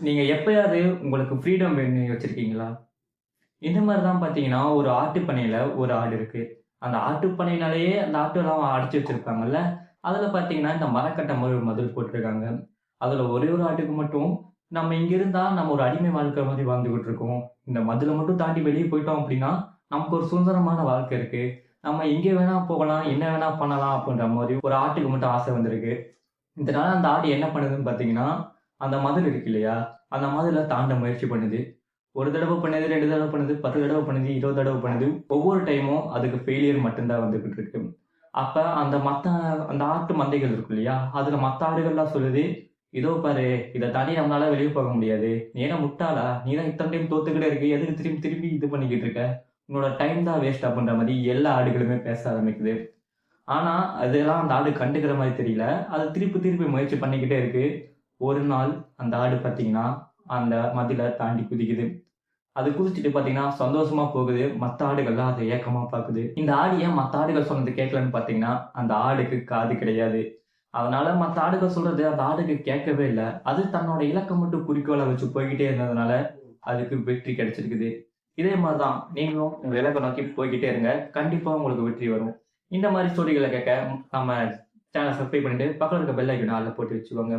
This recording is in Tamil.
நீங்க எப்பயாவது உங்களுக்கு ஃப்ரீடம் வேணும்னு வச்சிருக்கீங்களா? இந்த மாரி தான் பார்த்தீங்கன்னா, ஒரு ஆட்டு பண்ணையில ஒரு ஆடு இருக்கு. அந்த ஆட்டு பண்ணையினாலேயே அந்த ஆட்டெல்லாம் அடைச்சு வச்சிருப்பாங்கல்ல. அதில பார்த்தீங்கன்னா, இந்த மரக்கட்ட மாரி ஒரு மதில் போட்டுருக்காங்க. அதில ஒரே ஒரு ஆட்டுக்கு மட்டும், நம்ம இங்க இருந்தா நம்ம ஒரு அடிமை வாழ்க்கை மாரி வாழ்ந்துகிட்டு இருக்கோம். இந்த மதில மட்டும் தாண்டி வெளிய போயிட்டோம் அப்டின்னா, நமக்கு ஒரு சுதந்திரமான வாழ்க்கை இருக்கு. நம்ம எங்கே வேணா போகலாம், என்ன வேணா பண்ணலாம் அப்டின்ற மாரி ஒரு ஆட்டுக்கு மட்டும் ஆசை வந்திருக்கு. இதனால அந்த ஆடு என்ன பண்ணுதுன்னு பார்த்தீங்கன்னா, அந்த மதில் இருக்கு இல்லையா? அந்த மதில தாண்ட முயற்சி பண்ணுது. 1 தடவ பண்ணுது, 2 தடவ பண்ணுது, 10 தடவ பண்ணுது, 20 தடவ பண்ணுது. ஒவ்வொரு டைமும் அதுக்கு ஃபெயிலியர் மட்டும் தான் வந்துகிட்டு இருக்கு. அப்ப அந்த ஆட்டு மந்தைகள் இருக்கும் இல்லையா? அதுல மத்த ஆடுகள்லாம் சொல்லுது, "இதோ பாரு, இத தாண்டி நம்மளால வெளிய போக முடியாது. நீ என்ன முட்டாளா? நீ தான் இத்தன டைம் தோத்துக்கிட்டே இருக்க. எதுக்கு திரும்பி திரும்பி இது பண்ணிக்கிட்டு இருக்க? உன்னோட டைம் தான் வேஸ்ட்" அப்படின்ற மாரி எல்லா ஆடுகளுமே பேச ஆரம்பிக்குது. ஆனா, அதெல்லாம் அந்த ஆடு கண்டுக்கிற மாரி தெரியல. அது திருப்பி திருப்பி முயற்சி பண்ணிக்கிட்டே இருக்கு. ஒரு நாள் அந்த ஆடு பார்த்தீங்கன்னா, அந்த மதில தாண்டி குதிக்குது. அது குதிச்சுட்டு பார்த்தீங்கன்னா, சந்தோஷமா போகுது. மத்த ஆடுகள்லாம் அத ஏக்கமா பாக்குது. இந்த ஆடு ஏன் மத்த ஆடுகள் சொன்னது கேட்கலன்னு பார்த்தீங்கன்னா, அந்த ஆடுக்கு காது கிடையாது. அதனால மத்த ஆடுகள் சொல்றது அந்த ஆடுக்கு கேட்கவே இல்ல. அது தன்னோட இலக்க மட்டும் குறிக்கோளா வச்சு போய்க்கிட்டே இருந்ததுனால, அதுக்கு வெற்றி கிடைச்சிருக்குது. இதே மாரி தான் நீங்களும் உங்க இலக்க நோக்கி போய்க்கிட்டே இருங்க. கண்டிப்பா உங்களுக்கு வெற்றி வரும். இந்த மாரி ஸ்டோரிகள கேட்க நம்ம சேனல சப்ஸ்கிரைப் பண்ணிட்டு, பக்கத்துல இருக்க பெல் ஐகான ஆல்ல போட்டு வச்சுக்கோங்க.